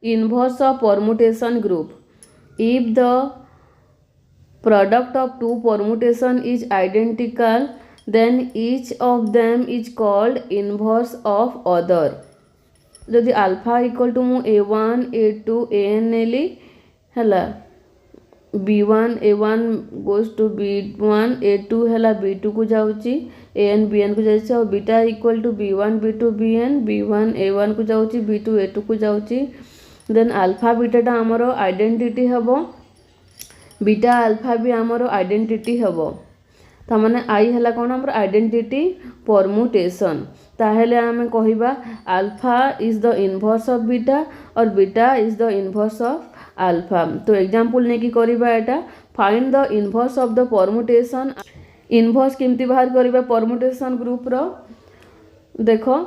inverse of permutation group. If the product of two permutation is identical, then each of them is called inverse of other. जदि alpha equal to मु a1 a2 an नेली हैला b1 a1 goes to b1 a2 हैला b2 को जाउची an bn को जाउची और beta equal to b1 b2 bn b1 a1 को जाउची b2 a2 को जाउची देन अल्फा बीटा आमर आइडेंटिटी हबो बीटा अल्फा भी आमर आइडेंटिटी हबो तामाने आई हला कोन हमर आइडेंटिटी परमुटेशन ताहेले आमे कहिबा alpha is the inverse of beta और beta is the inverse of alpha. तो एग्जांपल ने की करिबा एटा find the inverse of the permutation. Inverse केमती बाहर करिबा परमुटेशन ग्रुप रो देखो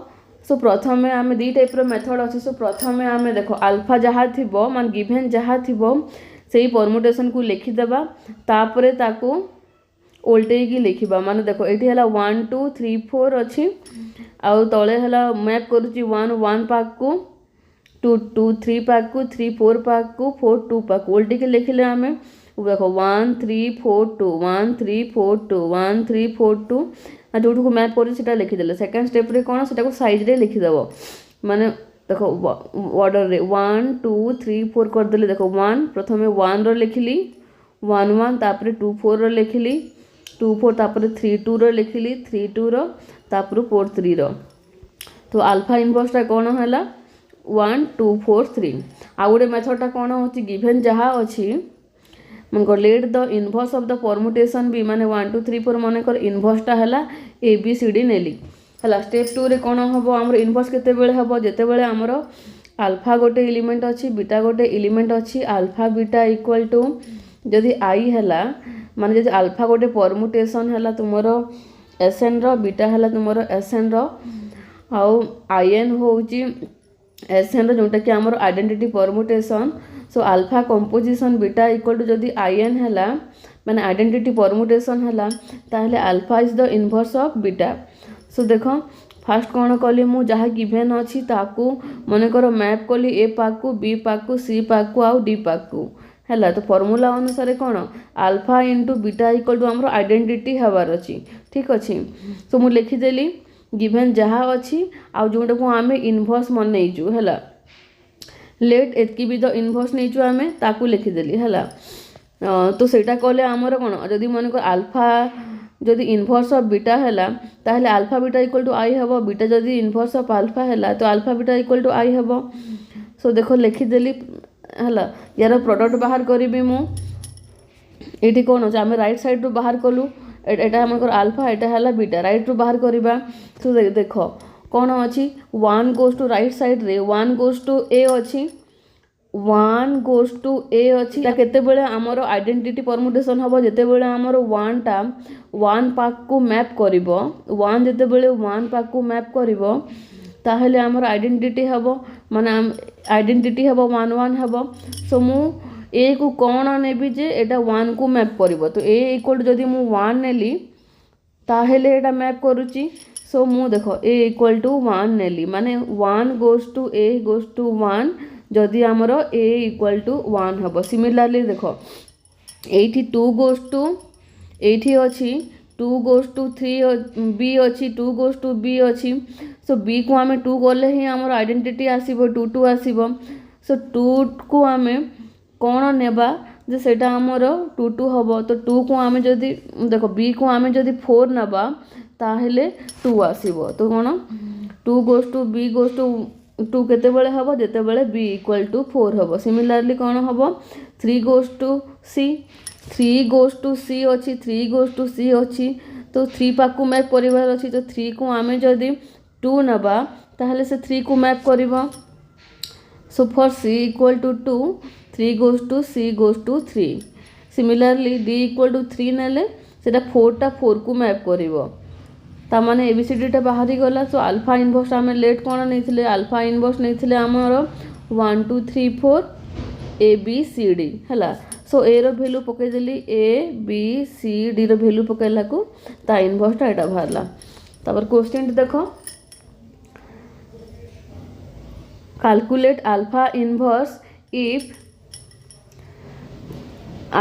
सो प्रथम आमे दी टाइप रो मेथड अछि। सो प्रथम आमे देखो अल्फा जहा थिबो मान गिवन जहा थिबो सेही परमुटेशन को लिखि देबा तापरे ताको उल्टे की लिखा माने देखो ये है 1 2 3 4 अच्छी आउ तले है मैप करुच्ची 1 1 पाक को 2 2 3 पाक को 3 4 पाक को 4 2 पाक को उल्टे के लिखिले आम देखो 1 3 4 2 1 3 4 2 1 3 4 2 जो को मैप कर लिखिदे सेकेंड स्टेप रे कौन से साइज रे लिखिदेव माने देखो ऑर्डर रे 1 2 3 4 करदे देखो 1 प्रथम 1 रो लिखिली 1 1 तापर 2 4 रो लिखिली 2 4 तापर 3 2 रो लिखिली 3 2 रो तापर 4 3 रो तो अल्फा इनवर्सटा कौन है 1 2 4 3 आ गोटे मेथडटा कौन होची गिवन जहाँ अच्छी मन को let the inverse of the permutation भी माने 1 2 3 4 मन कर इनवर्सटा है ए बी सी डी नेली है स्टेप 2 रे कौन हम आमर इनवर्स केते बेले हम जेते बेले आमर अल्फा गोटे एलिमेंट अच्छी बीटा गोटे एलिमेंट अच्छी अल्फा बीटा इक्वल टू जदि आई है माने जदि अल्फा गोटे परमुटेशन है तुमर एसएन रो बीटा है तुमर एसएन रो आउ आईएन होउची एसएन रो जोटा कि हमर identity permutation so alpha composition beta equal to जदि आईएन है माने आइडेंटिटी परमुटेशन है ताहले alpha is the inverse of beta. So देखो फास्ट कौन कली मु जहाँ गिवेन अच्छी ताकू मन कर मैप कली ए पाक को बी पाक को सी पाक को आउ डी पाक को है तो फॉर्मूला अनुसार कौन alpha into beta equal to आमर आइडेंटिटी हबार अच्छी ठीक अच्छे। तो मुझे लिखिदेली गिवेन जहाँ अच्छी आउ जोटा को आम इनवर्स मन नहींचु है लेट एतकी भी द इनवर्स नहीं आम ताकू लिखिदेली है तो सेटा कले आमर कौन जदि मन कर अल्फा जदि इनवर्स ऑफ बीटा है ताहले अल्फा बीटा इक्वल टू आई हम बीटा जदि इनवर्स ऑफ अल्फा है तो अल्फा बीटा इक्वल टू आई हम। सो देखो लिखिदेली है यार प्रोडक्ट बाहर करी ये कौन अच्छे आम राइट साइड रू बाहर कलु एटा हम अल्फा एटा है बीटा राइट रू बाहर करवा। तो देख कौन अच्छी 1 गोज टू राइट साइड रे 1 गोज टू ए अच्छी 1 गोज टू ए अच्छी केते बेले आमर आइडेंटिटी परमुटेशन हम जिते बेले आमर 1 टा 1 पाक को मैप करिवो 1 जिते बेले 1 पाक को मैप करिवो ताहले आमर आइडेंटिटी हम माने आइडेंटिटी हम 1 1 हम। सो मु ए को कौन नेबी जे एटा 1 को मैप करिवो तो ए इक्वल जदि मु 1 नेली ताहले एटा मैप करूची। सो मु देखो ए इक्वल टू 1 नेली माने 1 goes to A goes to 1 जदि आमर ए इक्वल टू 1 हम। सिमिलारली देखो एठी 2 गोज टू एठी अच्छी 2 गोज टू 3 बी अच्छी 2 गोज टू बी अच्छी। सो बी को आम 2 कले ही आमर आइडेंटिटी आसीबो 2 2 आसीबो। सो 2 को आम कौन नेबा जे सेटा आमर 2 2 हम तो 2 को आम जदि देखो बी को आम जदि 4 नबा ताहले 2 आसीबो तो कौन 2 goes to B goes to 2 केते बेले हम जेते बेले बी इक्वल टू 4 हम। सिमिलारली कौन हम 3 goes to C 3 goes to C अच्छी 3 गोज टू सी अच्छी तो 3 पाक को मैप करिवार अच्छी तो 3 को आम जदि 2 नबा ताहले से 3 को मैप करिवो। So for C equal to 2 3 goes to C goes to 3। Similarly D equal to 3 नेले सेटा 4 टा 4 को मैप करिवो तामाने एबीसीडीटा बाहरी गला। सो अल्फा इनवर्स आम लेट कौन नहीं अल्फा इनवर्स नहीं आमर 1 2 3 4 ए बी सी डी है। सो ए रो वैल्यू पकईदेली ए बी सी डी रो वैल्यू पकईला को ता इनवर्सटा एटा बाहरला। तापर क्वेश्चन देख calculate alpha inverse if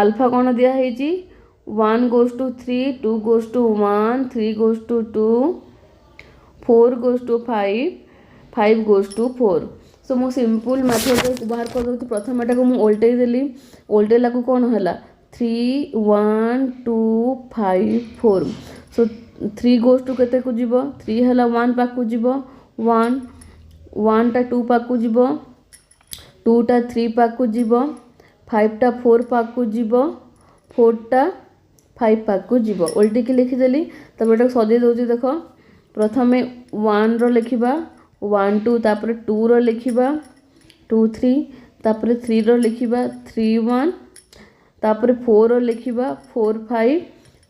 alpha कौन दिया है जी 1 goes to 3 2 goes to 1 3 goes to 2 4 goes to 5 5 goes to 4 सो मु सिंपल मैथड बाहर कर दूँ प्रथम एटा को मु ओल्टे देली ओल्टेला को कौन है 3 1 2 5 4 सो 3 goes to केते को जीवो 3 है 1 पाक को जीवो 1 1 टा 2 पाक को जीवो 2 टा 3 पाक को जीवो 5 टा 4 पाक को जीवो 4 टा 5 पाक को जीवो ओल्टी की लिखिदेली तब एटा सजे दउची देखो प्रथमे 1 रो लिखिबा 1 2 तापर 2 रो लिखिबा 2 3 तापर 3 रो लिखिबा 3 1 तापर 4 रो लिखिबा 4 5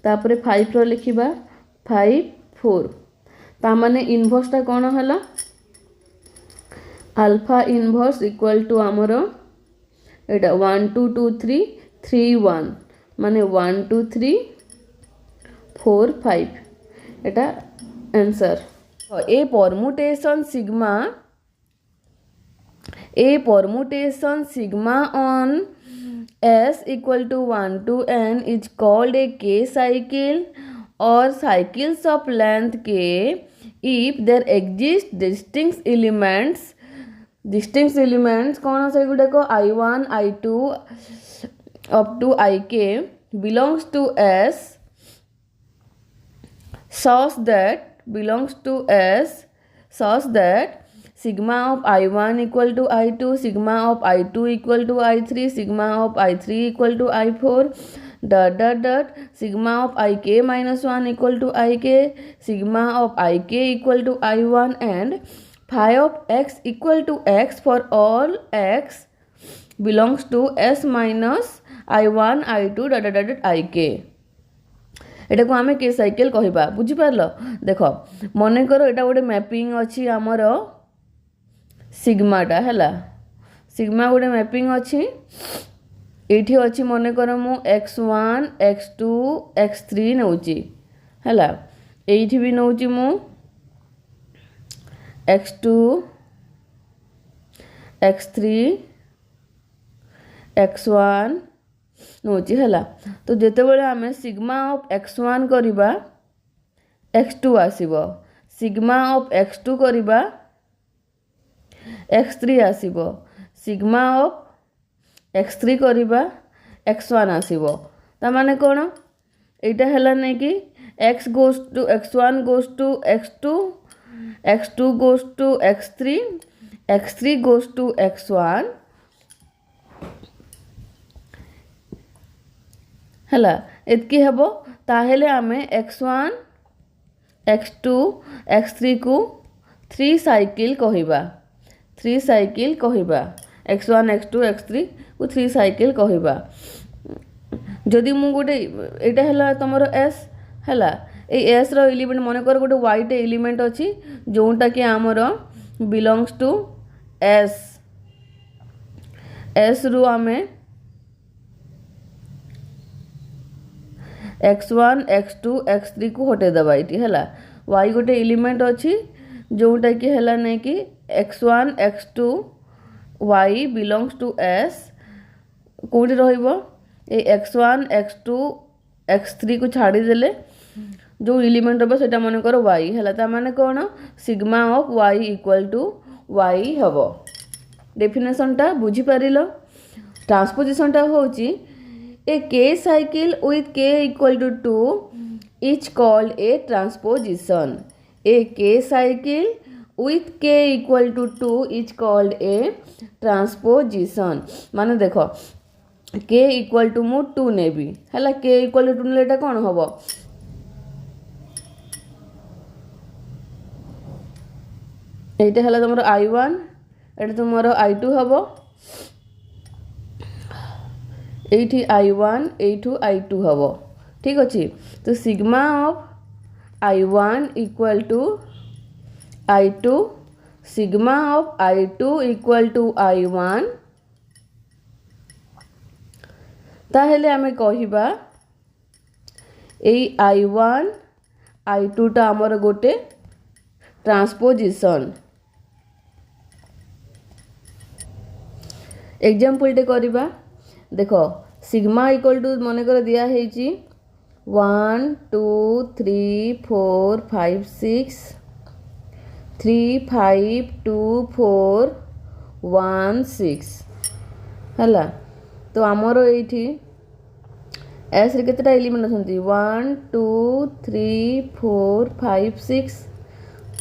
तापर 5 रो लिखिबा 5 4 ता माने इनवर्स ता कोन हला अल्फा इनवर्स इक्वल टू आमर एटा 1 2 2 3 3 1 माने 1 2 3 4 5 एटा answer A permutation sigma on S equal to 1 to n is called a K cycle or cycles of length K if there exist distinct elements कौन से गुड़े को I1 I2 up to IK belongs to S such that sigma of I1 equal to I2, sigma of I2 equal to I3, sigma of I3 equal to I4, sigma of IK minus 1 equal to IK, sigma of IK equal to I1 and phi of x equal to x for all x belongs to S minus I1 I2 IK. एटा को आमे के cycle कहिबा बुझी पारलो देखो मने करो एटा गोटे mapping अछि हमर सिग्माटा हैला सिग्मा गोटे मैपिंग अछि एठी अछि मने करो मु x1 x2 x3 नउची हैला एठी भी नउची मु x2 x3 x1 नोची हैला तो जेते बेले आमे सिग्मा ऑफ x1 करिबा x2 आसीबो सिग्मा ऑफ x2 करिबा x3 आसीबो सिग्मा ऑफ x3 करिबा x1 आसीबो ता माने कोन एटा हैला नै कि x goes to x1 goes to x2 x2 goes to x3 x3 goes to x1 हैला एतकी हेबो ताहेले आमे x1 x2 x3 को 3 साइकिल कहिबा x1 x2 x3 को 3 साइकिल कहिबा जदि मु गोटे एटा हैला तमरो s हैला ए s रो एलिमेंट मने कर गोटे y टे एलिमेंट अछि जोंटा कि हमरो बिलोंग्स टू s रो आमे x1 x2 x3 को हटे दबा इटी हैला y गोटे एलिमेंट अछि जोटा कि हैला नै कि x1 x2 y belongs to s कोडी रहइबो ए x1 x2 x3 को छाडी देले जो एलिमेंट रहबो सेटा माने करो y हैला ता माने कोन sigma of y equal to y हबो डेफिनेशन ता बुझी पारिलो ट्रांसपोजिशन ता होची A K cycle with K equal to 2 is called a transposition. A K cycle with K equal to 2 is called a transposition. माने देखो K equal to मु 2 नेबी हैला K equal to 2 नेले एटा कोन हबो एटा हैला तमरो I1 एटा तमरो I2 हबो एठी I1 एठू I2 हबो ठीक अछि तो sigma of I1 equal to I2 sigma of I2 equal to I1 ताहेले आमे कहिबा एई I1 I2 टा हमर गोटे ट्रांसपोजिशन एग्जाम्पल टे करवा देख सिग्मा इक्वल टू मनकर दिया है 1 2 3 4 5 6 3 5 2 4 1 6 है। तो आमर ये एस रे केतेटा एलिमेंट अच्छा 1 2 3 4 5 6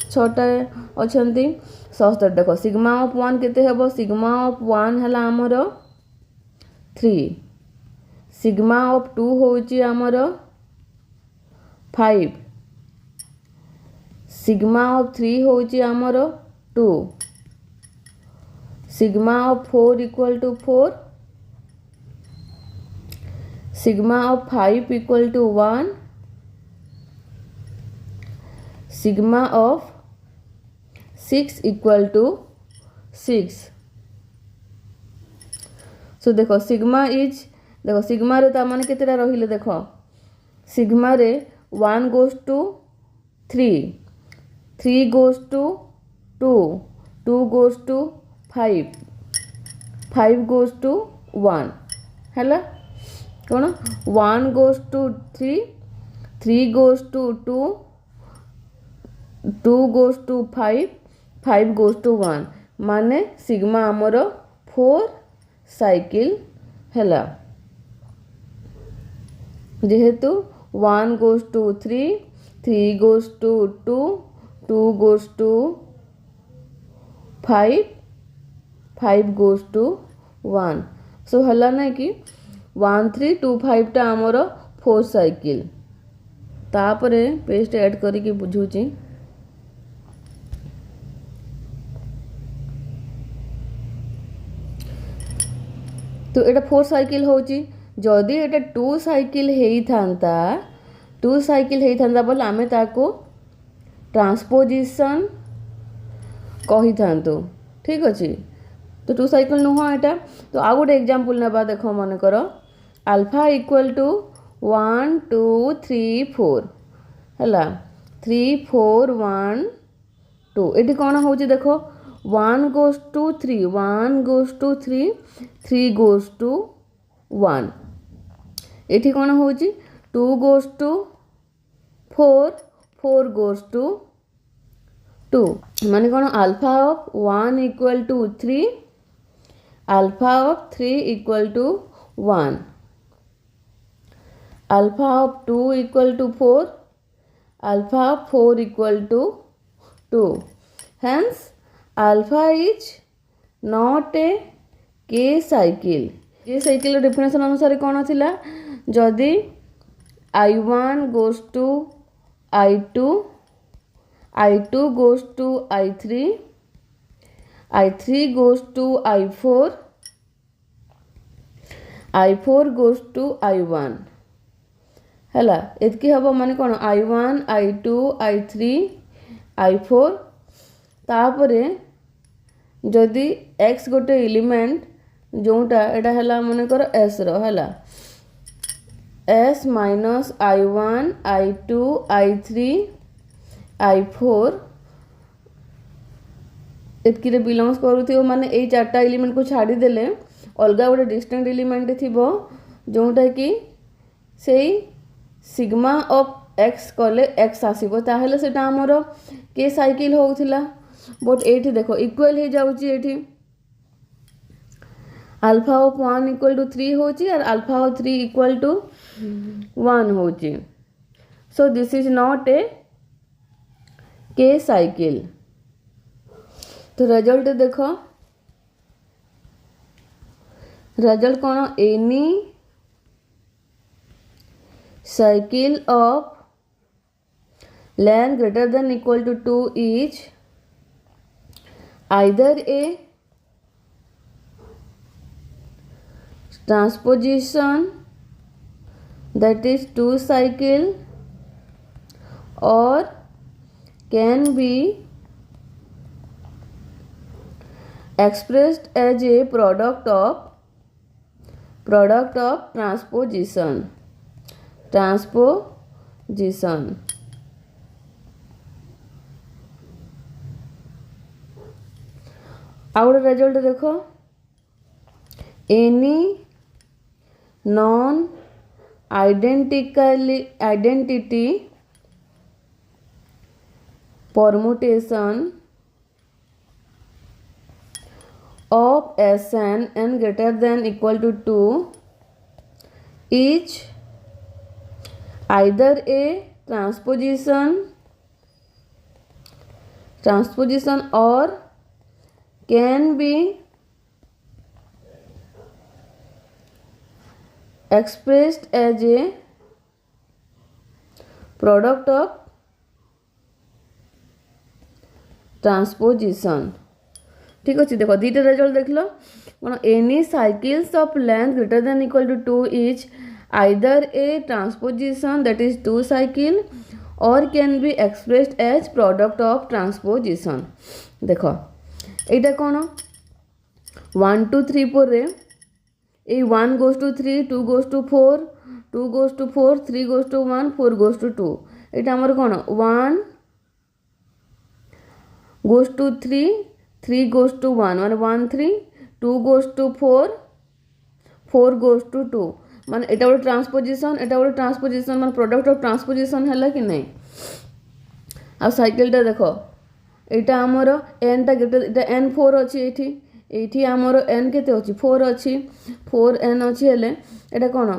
छटा अच्छा सस्तर देख सिग्मा ऑफ 1 केते हेबो सिग्मा ऑफ 1 है आमर 3 सिग्मा ऑफ 2 होची आमर 5 सिग्मा ऑफ 3 होची आमर 2 sigma of 4 equal to 4 sigma of 5 equal to 1 sigma of 6 equal to 6। So देखो सिग्मा इज देखो सिग्मा रे तार माने केतेटा रहिले देखो सिग्मा रे 1 goes to 3 3 goes to 2 2 goes to 5 5 goes to 1 है कौन 1 goes to 3 3 goes to 2 2 goes to 5 5 goes to 1 माने सिग्मा आमर 4 साइकिल है जेहेतु 1 goes to 3 3 goes to 2 2 goes to 5 5 goes to 1 so हला ना कि 1 3 2 5 टा आमर 4 साइकिल तापरे पेस्ट ऐड करके बुझुची तो एटा 4 साइकिल होची जदि एटा 2 साइकिल हेई थांता 2 साइकिल हेई थांता बोले आमे ताको ट्रांसपोजिशन कही थांतो ठीक अछि तो 2 साइकिल नुह एटा तो आ गोटे एग्जांपल नेबा देखो मन करो अल्फा इक्वल टू 1 2 3 4 हला 3 4 1 2 एटी कोन होची देखो 1 goes to 3 1 goes to 3 3 goes to 1 एठी कोन होची 2 goes to 4 4 goes to 2 माने कोन alpha of 1 equal to 3 alpha of 3 equal to 1 alpha of 2 equal to 4 alpha of 4 equal to 2 hence alpha is not a k cycle के cycle definition अनुसार कौन थिला जदि I1 goes to I2 I2 goes to I3 I3 goes to I4 I4 goes to I1 हैला एतकी हबो माने कोन I1 I2 I3 I4 तापरे जदि x गोटे एलिमेंट जोटा एटा हला मन कर s रो हला s minus I1 I2 I3 I4 एतकी रे बिलोंग्स करूथियो माने ए चारटा एलिमेंट को छाडी देले अलगा गोटे डिस्टिंक्ट एलिमेंट थिबो जोटा कि सेई सिग्मा ऑफ x कले x आसीबो ताहेले सेटा हमरो के साइकिल होउथिला बट एठी देखो इक्वल हो जाउची एठी अल्फा ऑफ 1 इक्वल टू 3 होची और अल्फा ऑफ 3 इक्वल टू 1 होची so this is not a k cycle तो रिजल्ट देखो रिजल्ट कौन any cycle of length greater than equal to 2 is either a transposition that is 2 cycle or can be expressed as a product of transposition out result देखो any non identity permutation of Sn n greater than equal to 2 is either a transposition or can be expressed as a product of transposition. ठीक अच्छे देख दुईटा result देख लो कौन any cycles of length greater than equal to 2 is either a transposition that is 2 cycle और can be expressed as product of transposition. देख यहाँ कौन 1 2 3 4 रे 1 goes to 3 2 goes to 4 2 goes to 4 3 goes to 1 4 goes to 2 यहाँ आमर कौन 1 goes to 3 3 goes to 1 मान 1 3 2 goes to 4 4 goes to 2 मान एटा गोटे ट्रांसपोजिशन मान प्रोडक्ट ऑफ ट्रांसपोजिशन है कि नहीं। आ साइकिलटा देख यहाँ आमर एन टा ग्रेटर एन 4 अच्छी ये आमर एन केते अच्छी 4 अच्छी 4 एन अच्छी हेले एटा कौन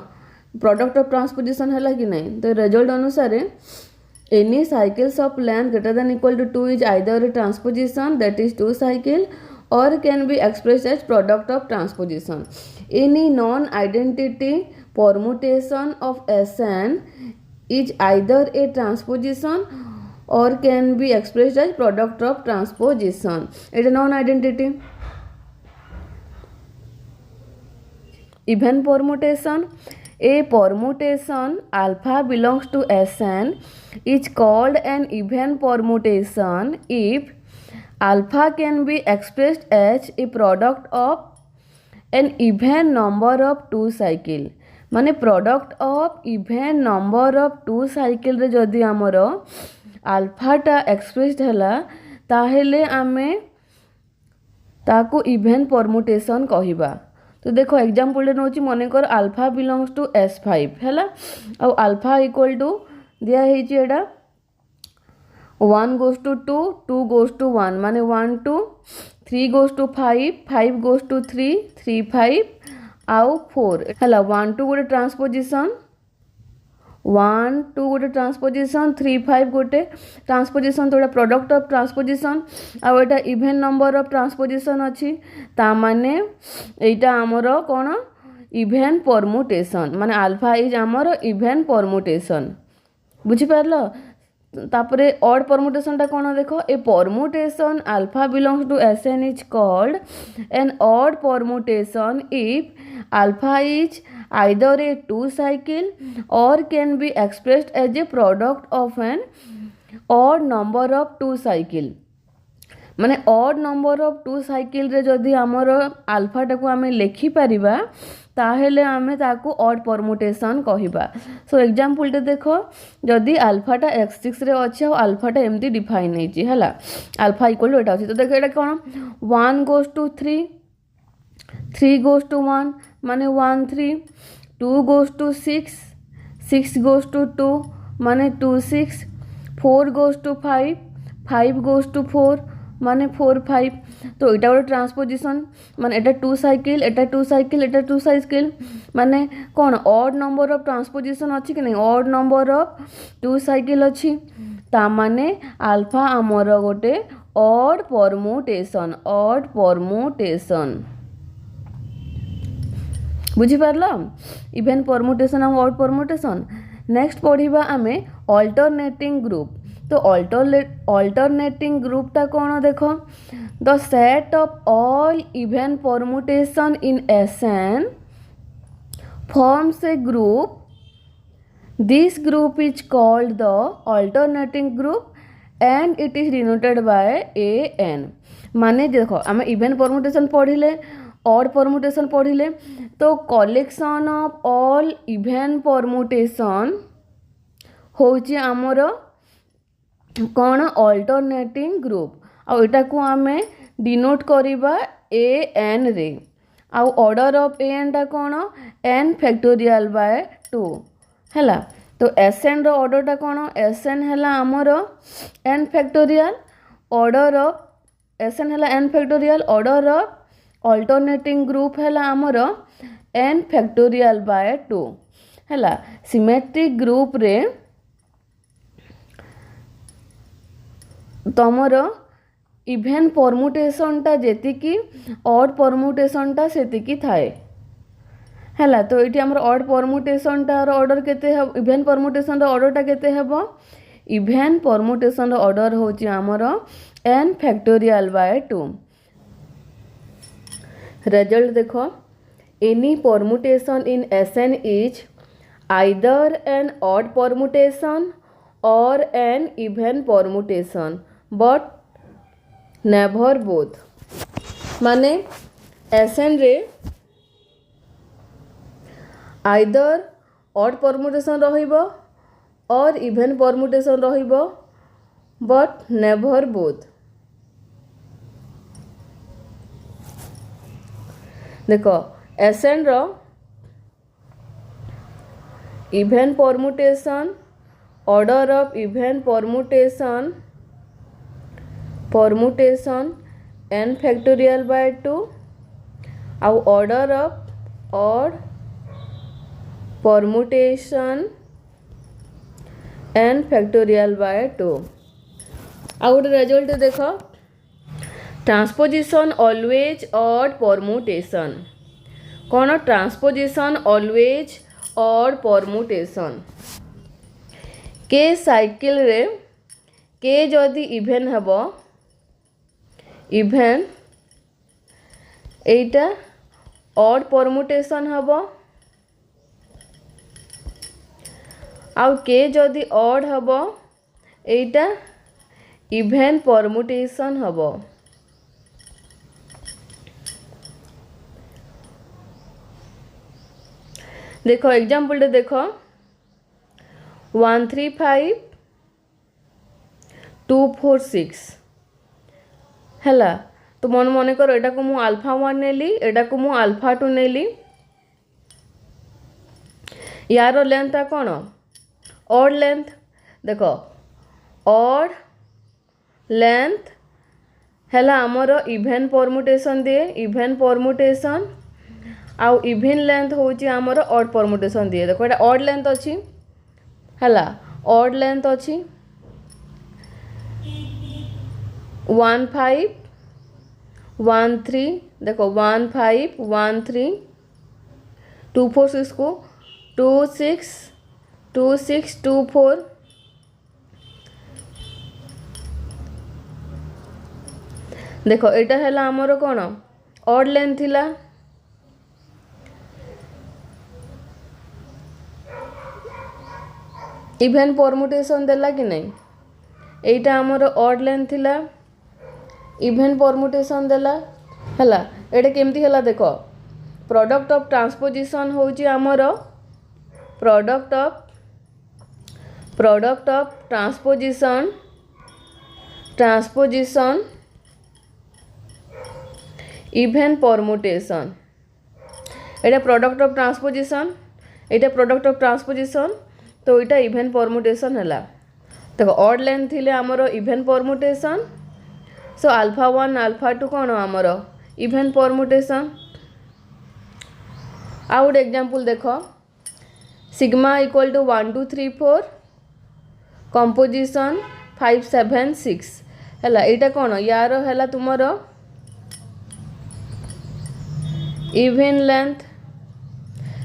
प्रोडक्ट ऑफ ट्रांसपोजिशन है कि नहीं। तो रिजल्ट अनुसार any cycles of length greater than equal to 2 is either a transposition that is 2 cycle और can be expressed as product of transposition. Any non identity permutation of Sn is either a transposition और can be expressed as product of transposition. एटा non identity. Even permutation, a permutation alpha belongs to Sn is called an even permutation if alpha can be expressed as a product of an even number of 2 cycle। माने product of even number of 2 cycle रे जदि आमर alpha expressed हैला ताहेले आमे ताको even permutation कहिबा। तो देखो एग्जाम्पल नौ मनकर अल्फा बिलोंग्स टू S5 है आउ अल्फा इक्वल टू दिया 1 goes to 2 2 goes to 1 माने 1 2 3 goes to 5 5 goes to 3 3 5 आउ 4 है 1 2 गोटे ट्रांसपोजिशन 1 2 गोटे ट्रांसपोजिशन 3 5 गोटे ट्रांसपोजिशन तो प्रोडक्ट ऑफ ट्रांसपोजिशन आउ एटा इवेन नंबर ऑफ ट्रांसपोजिशन अच्छी ता माने एटा आमर कौन इवेन परमुटेशन माने अल्फा इज आमर इवेन परमुटेशन बुझिपारल। तापरे ऑड परमुटेशन टा कौन देख a permutation alpha belongs to Sn is called an odd permutation if alpha is either a 2 cycle or can be expressed as a product of an odd number of 2 cycle। माने odd number of 2 cycle रे जदि आमर alpha टाको आमे लेखि परिबा ताहेले आमे ताको odd permutation कहिबा। So example टे देखो जदि अल्फा टा x6 रे अछि और अल्फा टा एमती डिफाइन नै छि हला अल्फा इक्वल टू एटा अछि। तो देखो एटा कोन 1 goes to 3 3 goes to 1 माने 1 3 2 goes to 6 6 goes to 2 माने 2 6 4 goes to 5 5 goes to 4 माने 4 5। तो इटा गोटे ट्रांसपोजिशन माने एटा 2 साइकिल एटा 2 साइकिल एटा 2 साइकिल माने कौन ऑड नंबर ऑफ ट्रांसपोजिशन अच्छी कि नहीं ऑड नंबर ऑफ 2 साइकिल अच्छी ता माने अल्फा आमर गोटे ऑड परमुटेशन बुझिपारल इवेन परमुटेशन और ऑड परमुटेशन। नेक्स्ट पढ़िबा आमे अल्टरनेटिंग ग्रुप। तो अल्टरनेटिंग ग्रुप टा कौन देख the set of all even permutation in Sn forms a group। This group is called the alternating group and it is denoted by An। माने देखो आमे even permutation पढ़िले odd permutation पढ़िले तो collection of all even permutation होची आमर कौन alternating group आ एटा को आमे denote करिबा An रे आउ ऑर्डर ऑफ एन टा कौन एन फैक्टोरियल बाय 2 हैला। तो एसएन रो ऑर्डर टा कौन एसएन हैला आमर N factorial order of SN हैला N factorial order of alternating group हैला आमर एन फैक्टोरियल बाय 2 हैला। सिमेट्रिक ग्रुप रे तमर इभेन परमुटेशन टा जेतिकी ऑड परमुटेशन टा सेतिकी थाए हैला। तो ये आमर ऑड परमुटेशन टार ऑर्डर केते है इभेन परमुटेशन ऑर्डर टा केते हेबो इभेन परमुटेशन ऑर्डर होची आमर एन फैक्टोरियल बाय 2। रिजल्ट देखो any permutation in SN is either an odd permutation और an even permutation but never both. माने एसएन रे आइदर ऑड परमुटेशन रहिबो और इभेन परमुटेशन रहिबो बट नेभर बोथ। देखो एसएन रो even permutation order of even permutation N factorial by 2 आउ order of odd permutation N factorial by 2। आउ गोटे रिजल्ट देख ट्रांसपोजिशन ऑलवेज ऑड परमुटेशन कौन ट्रांसपोजिशन ऑलवेज ऑड परमुटेशन के cycle रे के जदि इभेन हेबो इभेन एटा ऑड परमुटेशन हेबो आउ के जदि ऑड हेबो एटा इभेन परमुटेशन हेबो। देखो एग्जांपल टे देखो 1 3 5 2 4 6 हैला। तो मन मन कर एटा को मु अल्फा 1 नेली एटा को मु अल्फा 2 नेली यार लेंथ ता कौन ऑड लेंथ। देखो ऑड लेंथ हैला आमर इभेन परमुटेशन दिए इभेन परमुटेशन आउ इभेन लेंथ होची आमर ऑड परमुटेशन दिए। देखो एटा ऑड लेंथ अछि हैला ऑड लेंथ अछि 1 5 1 3 देखो 1 5 1 3 2 4 6 को 2 6 2 6 2 4 देखो एटा हैला आमर कौन ऑड लेंथ थिला इभेन परमुटेशन देला कि नहीं एटा आमर ऑड लेंथ थिला इभेन परमुटेशन देला हैला। एटा केमती हैला देखो प्रोडक्ट ऑफ ट्रांसपोजिशन होची आमर product of transposition even permutation Etah product of transposition Etah product of transposition तो इटा इभेन परमुटेशन हैला। देखो ऑड लेंथ थिले आमर even permutation so alpha 1 alpha 2 कौन आमर इभेन परमुटेशन। आउ गोटे एग्जांपल देखो सिग्मा इक्वल टू 1 2 3 4 कंपोजिशन 5 7 6 हैला। एटा कौन यार हैला तुमर इभेन लेंथ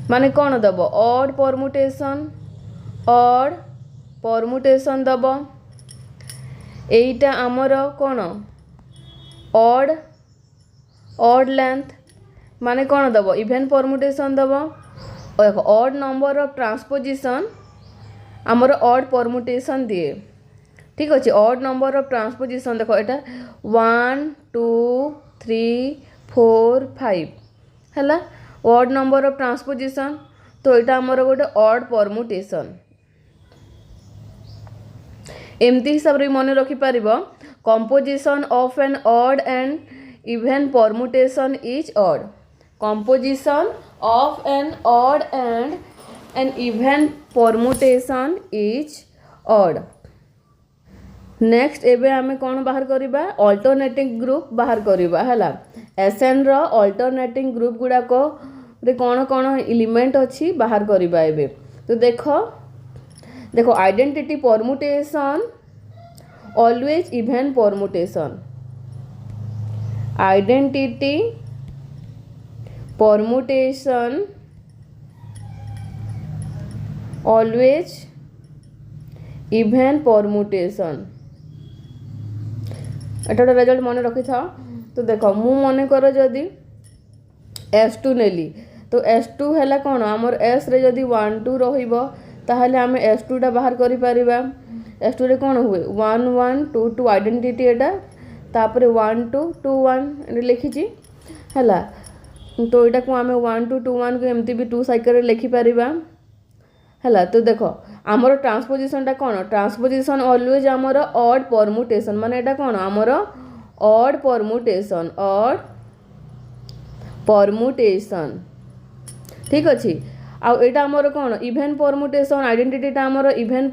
माने कौन दब ऑड परमुटेशन दब एटा आमर कौन ऑड लेंथ माने कौन दब इभेन परमुटेशन दब ऑड नंबर ऑफ ट्रांसपोजिशन आमर ऑड परमुटेशन दिए ठीक अच्छे ऑड नंबर ऑफ ट्रांसपोजिशन देखो एटा 1 2 3 4 5 हैला ऑड नंबर ऑफ ट्रांसपोजिशन तो यहाँ आमर गोटे ऑड परमुटेशन एमती हिसाब रे मन रखिपर composition of an odd and even permutation is odd composition of an odd and an even permutation is odd. Next एबे आमे कौन बाहर करिबा अल्टरनेटिंग ग्रुप बाहर करिबा हैला एसएन रो अल्टरनेटिंग ग्रुप गुडा को रे कौन कौन एलिमेंट अछि बाहर करिबा एबे तो देखो देखो identity permutation always even permutation identity permutation always even permutation एटा रिजल्ट मन रखी था तो देखो मु मन कर जदि S2 नेली तो S2 हैला कौन आमर S रे जदि 1 2 रहिबो ताहले आमे S2 टा बाहर करि परिबा S2 रे कौन हुए 1 1 2 2 आइडेंटिटी एटा तापरे 1 2 2 1 लिखि छी हैला तो एटा को आमे 1 2 2 1 को एमती भी 2 साइकिल रे लिखि परिबा हैला तो देखो आमर ट्रांसपोजिशन टा कौन ट्रांसपोजिशन ऑलवेज आमर ऑड परमुटेशन माने एटा कौन आमर ऑड परमुटेशन ठीक अछि आ एटा आमर कौन इवन परमुटेशन आइडेंटिटी टा आमर इवन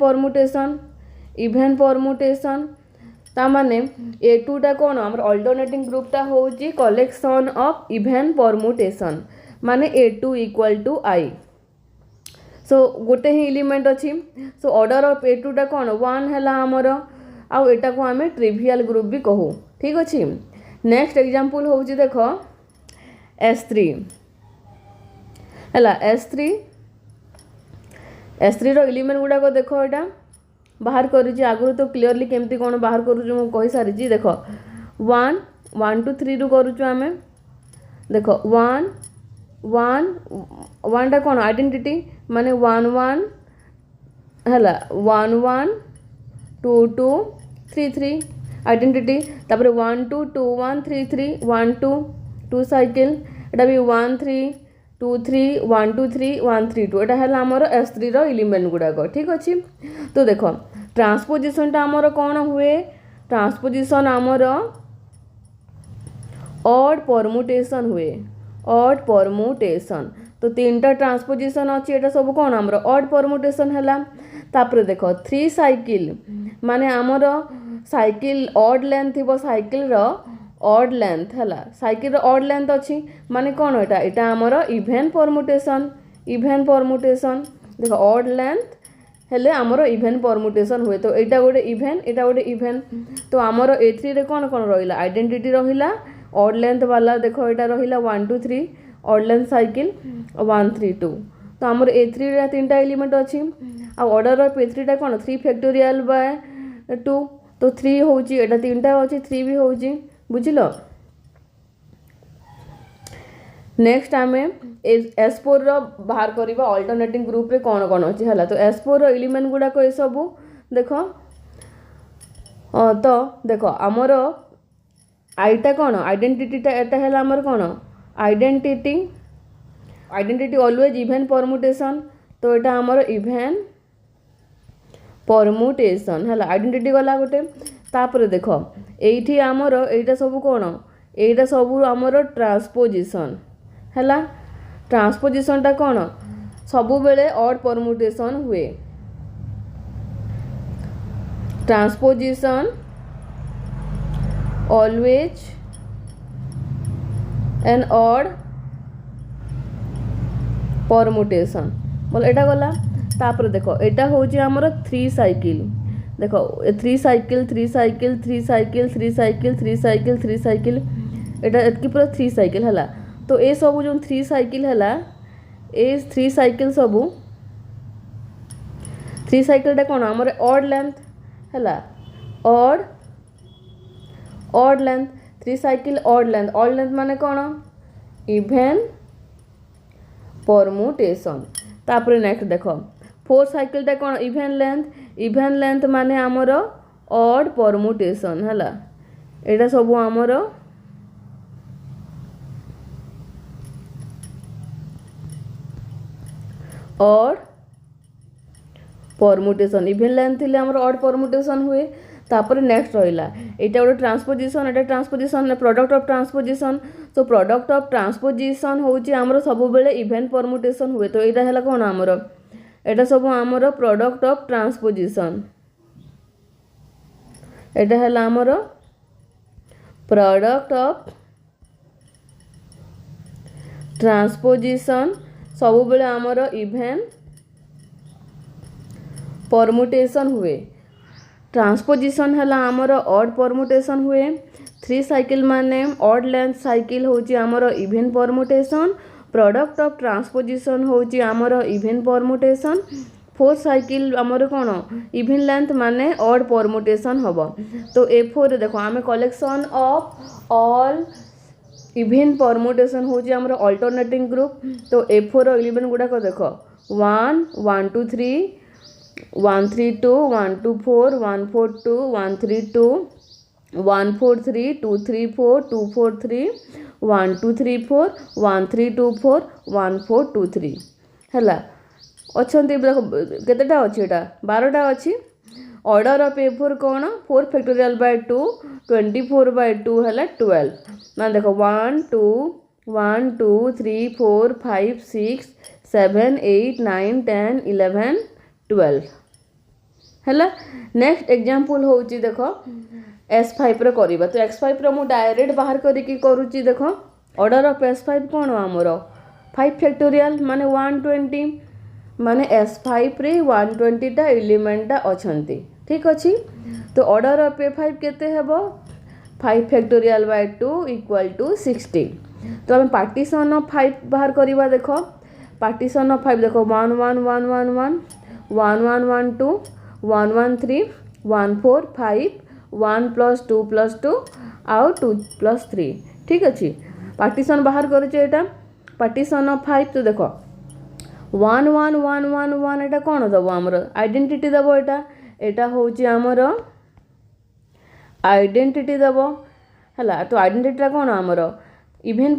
परमुटेशन ता माने A2 टा कौन आमर अल्टरनेटिंग ग्रुप टा होची कलेक्शन ऑफ इवन परमुटेशन माने A2 इक्वल टू I सो गोटे ही एलिमेंट अच्छी सो ऑर्डर ऑफ A2 टा कौन 1 हैला हमर आउ एटा को आमे ट्रिवियल ग्रुप भी कहू ठीक अच्छी नेक्स्ट एग्जांपल होची देखो S3 हैला S3 रो एलिमेंट गुडा को देखो एटा बाहर करू छी आगु तो क्लियरली केमती कोन बाहर करू छी मु कहि सारी छी देखो 1 1 2 3 रु करू छी आमे देखो 1 1 1 टा कौन आइडेंटिटी माने 1 1 हैला 1 1 2 2 3 3 आइडेंटिटी तापर 1 2 2 1 3 3 1 2 2 साइकिल एटा भी 1 3 2 3 1 2 3 1 3 2 एटा हैला हमर S3 रो एलिमेंट गुडा को ठीक अछि तो देखो ट्रांसपोजिशन टा हमर कोन हुए ट्रांसपोजिशन हमर ऑड परमुटेशन हुए ऑड परमुटेशन तो तीनटा ट्रांसपोजिशन अच्छी एटा सब कौन आमर ऑड परमुटेशन हैला तापर देखो 3 साइकिल माने आमर साइकिल ऑड लेंथ थिबो साइकिल रो ऑड लेंथ हैला साइकिल रो ऑड लेंथ अच्छी माने कौन एटा आमर इवन परमुटेशन देखो ऑड लेंथ हेले आमर इवन परमुटेशन हुए तो एटा गोटे इवन तो आमर A3 रे कौन कौन रहिला आइडेंटिटी रहिला ऑड लेंथ वाला देखो एटा रहिला 1 2 3 ऑड लेंथ साइकिल 1 3 2 तो आमर A3 रे तीनटा एलिमेंट अछि आ ऑर्डर ऑफ A3 टा कोन 3 फैक्टोरियल बाय 2 तो 3 होची एटा तीनटा अछि 3 भी होची बुझिलो नेक्स्ट आमे S4 रो बाहर करबा अल्टरनेटिंग ग्रुप रे कोन कोन अछि हला तो S4 रो एलिमेंट गुडा को ए सब देखो तो देखो आमर आईटा कौन आइडेंटिटी टा एटा हैला हमर कौन आइडेंटिटी ऑलवेज इवन परमुटेशन तो एटा हमर इवन परमुटेशन हैला आइडेंटिटी गला गोटे तापर देखो एठी हमर एटा सब कौन एटा सब हमर ट्रांसपोजिशन हैला ट्रांसपोजिशन टा कौन सबु बेले ऑड परमुटेशन हुए transposition always an odd permutation बोल एटा गला तापर देखो एटा होची हमर 3 साइकिल देखो 3 cycle 3 cycle 3 cycle 3 cycle 3 cycle 3 cycle एटा एतकी पूरा 3 साइकिल हला तो ए सब जो 3 साइकिल हला ए 3 साइकिल सब 3 साइकिल टा कोन हमर ऑड लेंथ हला odd length 3 cycle odd length माने कौन इवन परमुटेशन तापर नेक्स्ट देखो 4 साइकिल टा कौन इवन लेंथ माने हमर ऑड परमुटेशन हला एटा सब हमर ऑड परमुटेशन इवन लेंथ थिले हमर ऑड परमुटेशन हुए तापर नेक्स्ट रहिला एटा गोटे transposition Etah transposition product of transposition so product of transposition होची हमरो सब बेले इवन परमुटेशन हुए तो एटा हला कोन हमरो एटा सब हमरो प्रोडक्ट ऑफ ट्रांसपोजिशन एटा हला हमरो प्रोडक्ट ऑफ ट्रांसपोजिशन सब बेले हमरो इवन परमुटेशन हुए ट्रांसपोजिशन हला हमरो ऑड परमुटेशन हुए 3 साइकिल माने ऑड लेंथ साइकिल होची हमरो even permutation product of transposition होची हमरो इवन परमुटेशन 4 साइकिल हमरो कोन इवन लेंथ माने ऑड परमुटेशन हबो तो A4 देखो आमे collection of all even permutation होची हमरो अल्टरनेटिंग ग्रुप तो A4 एलिमेंट गुडा को देखो 1 1 2 3 1 3 2 1 2 4 1 4 2 1 3 2 1 4 3 2 3 4 2 4 3 1 2 3 4 1 3 2 4 1 4 2 3 हैला अछंती देखो केतेटा अछि एटा 12टा अछि ऑर्डर ऑफ A4 कोन 4 फैक्टोरियल बाय 2 24 बाय 2 हैला 12 मान देखो 1 2 1 2 3 4 5 6 7 8 9 10 11 12 हैला नेक्स्ट एग्जांपल होची देखो S5 रे करिबा तो X5 रे मु डायरेक्ट बाहर करी की करूची देखो ऑर्डर ऑफ S5 कोन हमरो 5 फैक्टोरियल माने 120 माने S5 रे 120 टा एलिमेंट टा अछंती ठीक अछि तो ऑर्डर ऑफ A5 केते हेबो 5 फैक्टोरियल बाय 2 इक्वल टू 60 तो हम पार्टीशन ऑफ 5 बाहर करिबा देखो पार्टीशन ऑफ 5 देखो 1 1 1 1 1 1 1 1 2 1 1 3 1 4 5 1 + 2 + 2 आउ 2 + 3 ठीक अच्छे पार्टीशन बाहर कर पार्टीशन ऑफ 5 तो देखो 1 1 1 1 1 एटा कौन दब आमर आइडेंटिटी दब एटा होची आमर आइडेंटिटी दब है तो आइडेंटिटी कौन आमर इवन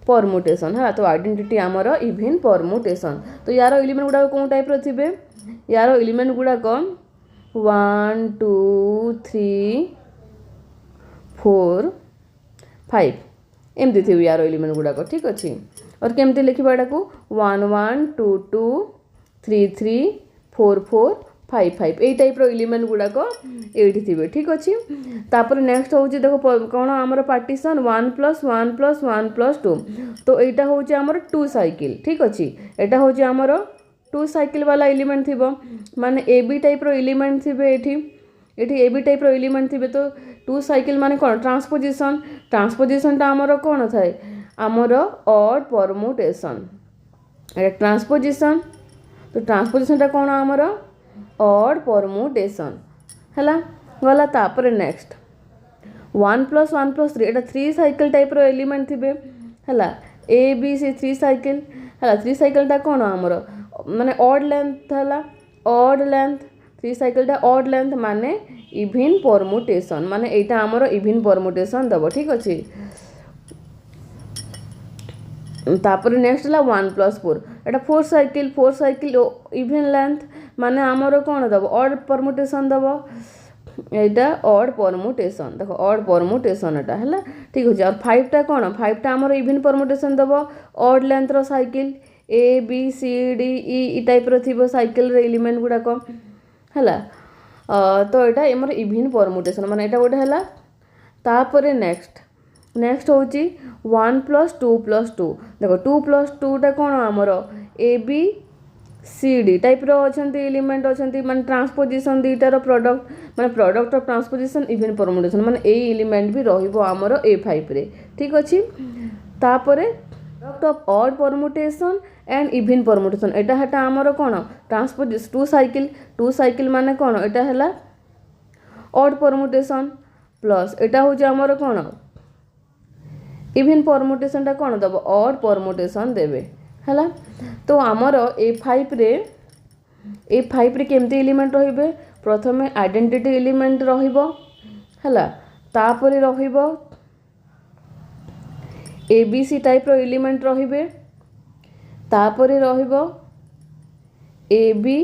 परमुटेशन है तो आइडेंटिटी आमर इवन परमुटेशन तो यार एलिमेंट गुड़ा कौन टाइप थे यार एलिमेंट गुड़ाक 1 2 3 4 5 एमती थे यार एलिमेंट गुड़ाक ठीक अच्छे और केमती लिखा यहाँ को 1 1 2 2 3 3 4 4 5 5 यही टाइप एलिमेंट गुड़ाक ये थे ठीक अच्छे तापर नेक्स्ट हूँ देखो कौन आमर पार्टीशन 1 + 1 + 1 + 2 तो यहाँ हूँ आमर 2 साइकिल ठीक अच्छे यहाँ हूँ आमर 2 साइकिल वाला एलिमेंट थी माने ए बी टाइप एलिमेंट थे ये ए बी टाइप एलिमेंट थे तो 2 साइकिल माने कौन ट्रांसपोजिशन आमर कौन थाए आमर ऑड परमुटेशन ट्रांसपोजिशन तो ट्रांसपोजिशन कौन आमर ऑड परमुटेशन है गला तापर नेक्स्ट 1 + 1 + 3 एटा 3 साइकिल टाइप एलिमेंट थे है ए बी सी 3 साइकिल है 3 साइकिल कौन आमर माने ऑड लेंथ है odd length 3 cycle odd length माने इवन परमुटेशन माने एटा आमर इवन परमुटेशन दब ठीक अच्छे तापर नेक्स्ट है 1 + 4 एटा 4 साइकिल इवन लेंथ माने आमर कौन दब ऑड परमुटेशन दब एटा ऑड परमुटेशन देखो ऑड परमुटेशन एटा है ठीक अच्छे और 5 टा कौन 5 टा आमर इवन परमुटेशन दब ऑड लेंथ रो cycle A B C D E type रो साइकिल एलिमेंट गुड़ाक है तो यहाँ आमर इवन परमुटेशन माने एटा गोटे है तापर नेक्स्ट हूँ 1 + 2 + 2 देखो 2 + 2 टा कौन आमर A B C D type अच्छे एलिमेंट अच्छे माने ट्रांसपोजिशन दुईटार प्रोडक्ट माने product of transposition even permutation माने ए एलिमेंट भी रहिबो आमर A5 रे ठीक अच्छे तापर product of odd permutation and even permutation एटा हेटा आमर कौन ट्रांसपोजिशन 2 साइकिल माने कौन एटा है ऑड परमुटेशन प्लस एटा हूँ आमर कौन इवन परमुटेशन टा कौन दब ऑड परमुटेशन देवे है तो आमर A5 रे केमती एलिमेंट रहिबे प्रथमे आइडेंटिटी एलिमेंट रहिबो है तापर रहिबो A B C type element रहिबे तापर रहिबो A B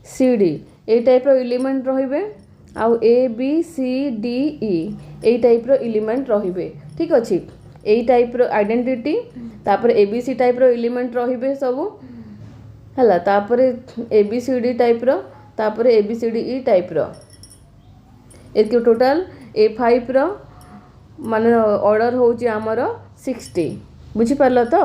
C D A type रो एलिमेंट रहिबे आउ A B C D E A type रो एलिमेंट रहिबे ठीक अछि ए टाइप रो आइडेंटिटी तापर ए बी सी टाइप रो एलिमेंट रहिबे सब हला तापर A B C D type रो तापर A B C D E type रो एति टोटल A5 रो माने ऑर्डर होउची हमरो 60 बुझी परलो तो।